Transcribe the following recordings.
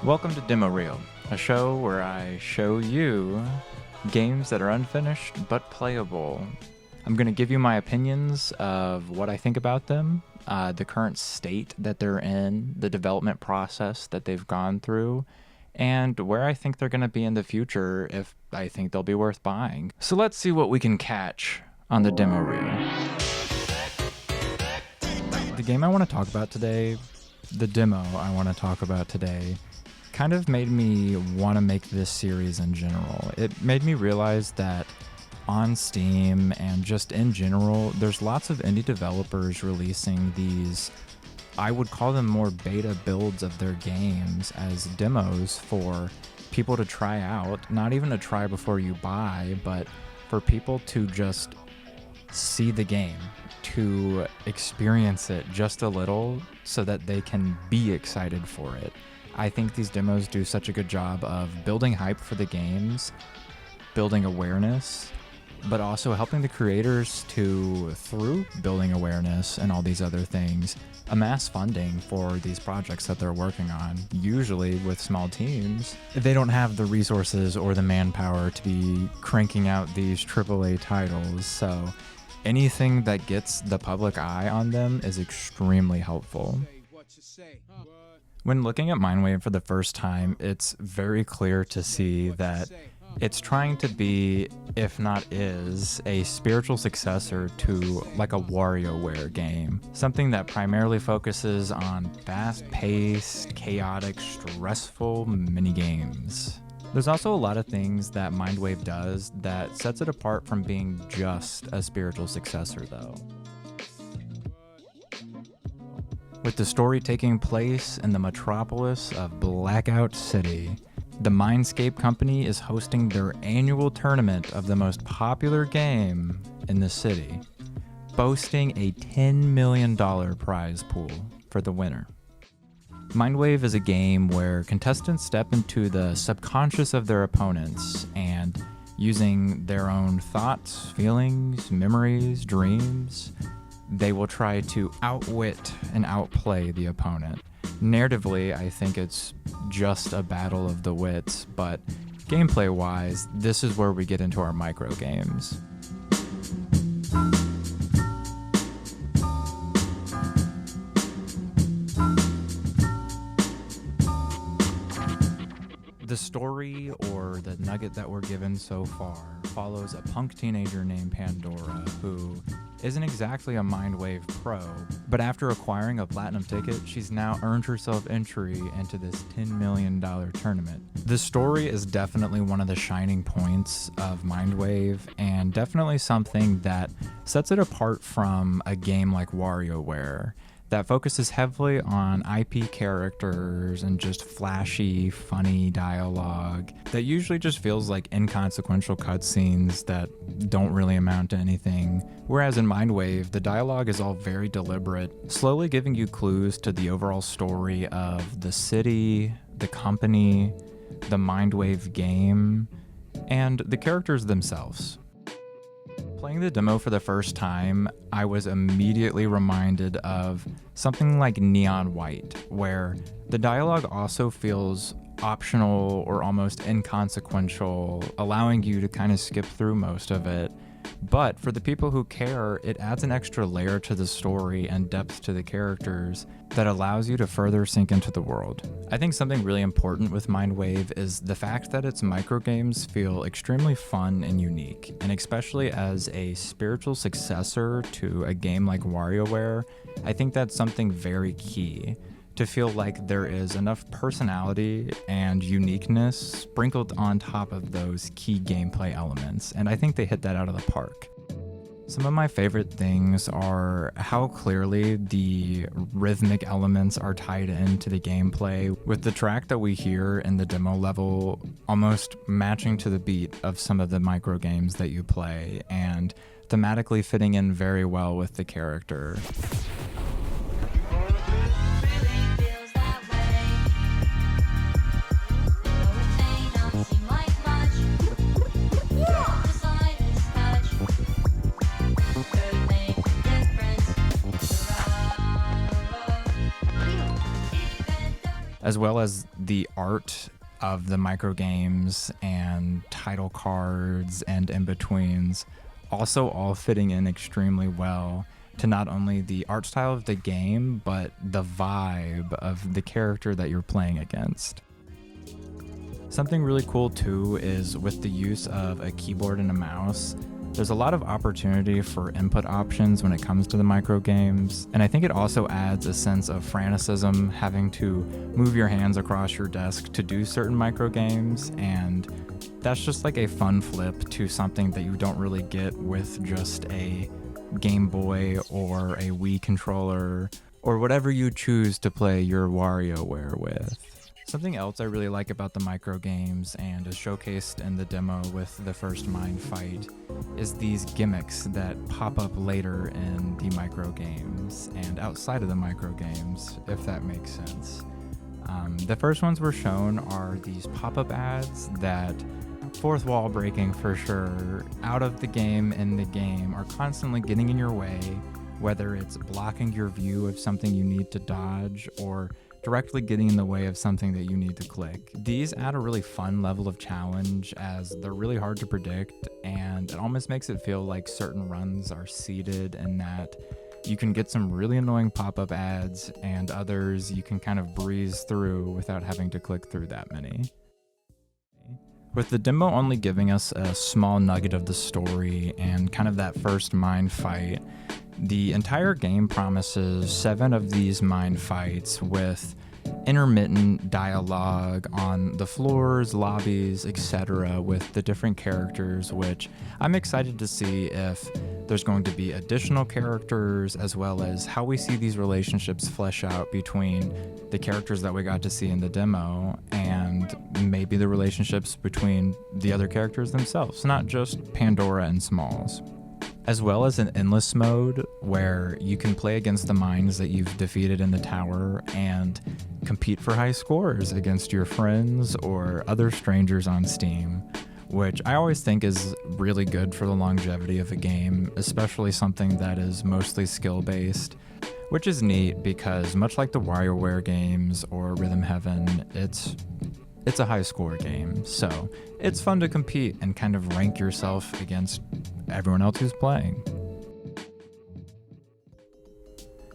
Welcome to Demo Reel, a show where I show you games that are unfinished but playable. I'm going to give you my opinions of what I think about them, the current state that they're in, the development process that they've gone through, and where I think they're going to be in the future if I think they'll be worth buying. So let's see what we can catch on the Demo Reel. The game I want to talk about today, the demo I want to talk about today, kind of made me want to make this series in general. It made me realize that on Steam and just in general, there's lots of indie developers releasing these, I would call them more beta builds of their games as demos for people to try out, not even to try before you buy, but for people to just see the game, to experience it just a little so that they can be excited for it. I think these demos do such a good job of building hype for the games, building awareness, but also helping the creators to, through building awareness and all these other things, amass funding for these projects that they're working on. Usually with small teams, they don't have the resources or the manpower to be cranking out these AAA titles, so anything that gets the public eye on them is extremely helpful. When looking at MINDWAVE for the first time, it's very clear to see that it's trying to be, if not is, a spiritual successor to like a WarioWare game. Something that primarily focuses on fast-paced, chaotic, stressful minigames. There's also a lot of things that MINDWAVE does that sets it apart from being just a spiritual successor though. With the story taking place in the metropolis of Blackout City, the Mindscape company is hosting their annual tournament of the most popular game in the city, boasting a $10 million prize pool for the winner. MINDWAVE is a game where contestants step into the subconscious of their opponents and, using their own thoughts, feelings, memories, dreams, they will try to outwit and outplay the opponent. Narratively, I think it's just a battle of the wits, but gameplay-wise, this is where we get into our microgames. The story, or the nugget that we're given so far, follows a punk teenager named Pandora who isn't exactly a MINDWAVE pro, but after acquiring a platinum ticket, she's now earned herself entry into this $10 million tournament. The story is definitely one of the shining points of MINDWAVE, and definitely something that sets it apart from a game like WarioWare that focuses heavily on IP characters and just flashy, funny dialogue that usually just feels like inconsequential cutscenes that don't really amount to anything. Whereas in MINDWAVE, the dialogue is all very deliberate, slowly giving you clues to the overall story of the city, the company, the MINDWAVE game, and the characters themselves. Playing the demo for the first time, I was immediately reminded of something like Neon White, where the dialogue also feels optional or almost inconsequential, allowing you to kind of skip through most of it. But for the people who care, it adds an extra layer to the story and depth to the characters that allows you to further sink into the world. I think something really important with MINDWAVE is the fact that its microgames feel extremely fun and unique, and especially as a spiritual successor to a game like WarioWare, I think that's something very key. To feel like there is enough personality and uniqueness sprinkled on top of those key gameplay elements, and I think they hit that out of the park. Some of my favorite things are how clearly the rhythmic elements are tied into the gameplay, with the track that we hear in the demo level almost matching to the beat of some of the microgames that you play, and thematically fitting in very well with the character. as well as the art of the microgames and title cards and in-betweens, also all fitting in extremely well to not only the art style of the game, but the vibe of the character that you're playing against. Something really cool too is with the use of a keyboard and a mouse, there's a lot of opportunity for input options when it comes to the microgames, and I think it also adds a sense of fanaticism having to move your hands across your desk to do certain microgames, and that's just like a fun flip to something that you don't really get with just a Game Boy or a Wii controller or whatever you choose to play your WarioWare with. Something else I really like about the microgames and is showcased in the demo with the first mind fight is these gimmicks that pop up later in the microgames and outside of the microgames, if that makes sense. The first ones we're shown are these pop-up ads that, fourth wall breaking for sure, out of the game, in the game, are constantly getting in your way, whether it's blocking your view of something you need to dodge or directly getting in the way of something that you need to click. These add a really fun level of challenge as they're really hard to predict, and it almost makes it feel like certain runs are seeded and that you can get some really annoying pop-up ads and others you can kind of breeze through without having to click through that many. With the demo only giving us a small nugget of the story and kind of that first mind fight, the entire game promises 7 of these mind fights with intermittent dialogue on the floors, lobbies, etc. with the different characters, which I'm excited to see if there's going to be additional characters as well as how we see these relationships flesh out between the characters that we got to see in the demo and maybe the relationships between the other characters themselves, not just Pandora and Smalls. As well as an endless mode where you can play against the minds that you've defeated in the tower and compete for high scores against your friends or other strangers on Steam, which I always think is really good for the longevity of a game, especially something that is mostly skill-based, which is neat because much like the WarioWare games or Rhythm Heaven, it's a high score game, so it's fun to compete and kind of rank yourself against everyone else who's playing.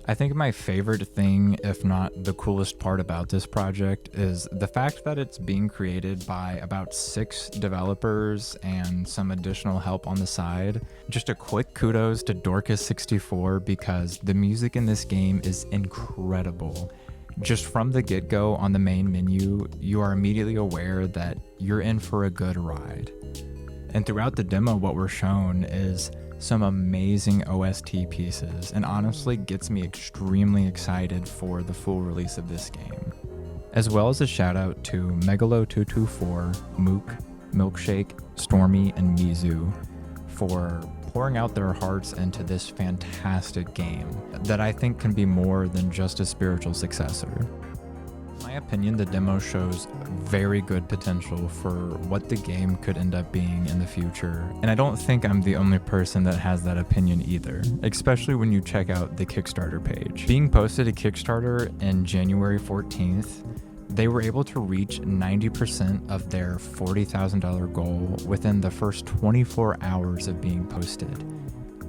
I think my favorite thing, if not the coolest part about this project, is the fact that it's being created by about 6 developers and some additional help on the side. Just a quick kudos to Dorcas64 because the music in this game is incredible. Just from the get-go on the main menu, you are immediately aware that you're in for a good ride. And throughout the demo, what we're shown is some amazing OST pieces, and honestly gets me extremely excited for the full release of this game. As well as a shout out to Megalo224, Mook, Milkshake, Stormy, and Mizu for pouring out their hearts into this fantastic game that I think can be more than just a spiritual successor. In my opinion, the demo shows very good potential for what the game could end up being in the future, and I don't think I'm the only person that has that opinion either, especially when you check out the Kickstarter page. Being posted to Kickstarter in January 14th, they were able to reach 90% of their $40,000 goal within the first 24 hours of being posted.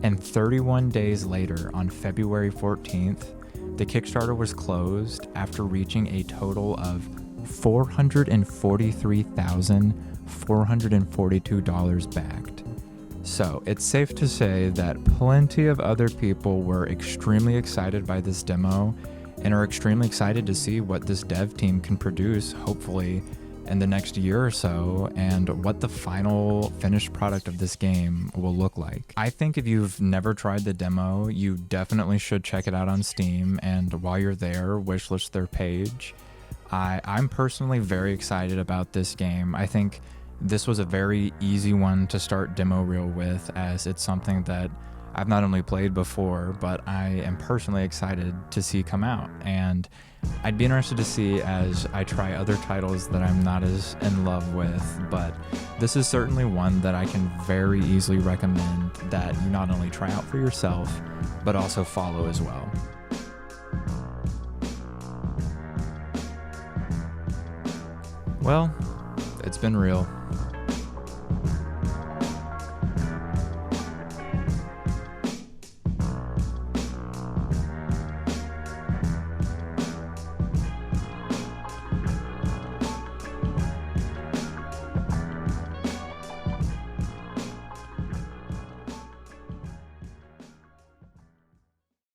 And 31 days later, on February 14th, the Kickstarter was closed after reaching a total of $443,442 backed. So it's safe to say that plenty of other people were extremely excited by this demo and are extremely excited to see what this dev team can produce, hopefully, in the next year or so, and what the final finished product of this game will look like. I think if you've never tried the demo, you definitely should check it out on Steam, and while you're there, wishlist their page. I'm personally very excited about this game. I think this was a very easy one to start demo reel with, as it's something that I've not only played before, but I am personally excited to see come out, and I'd be interested to see as I try other titles that I'm not as in love with, but this is certainly one that I can very easily recommend that you not only try out for yourself, but also follow as well. Well, it's been real.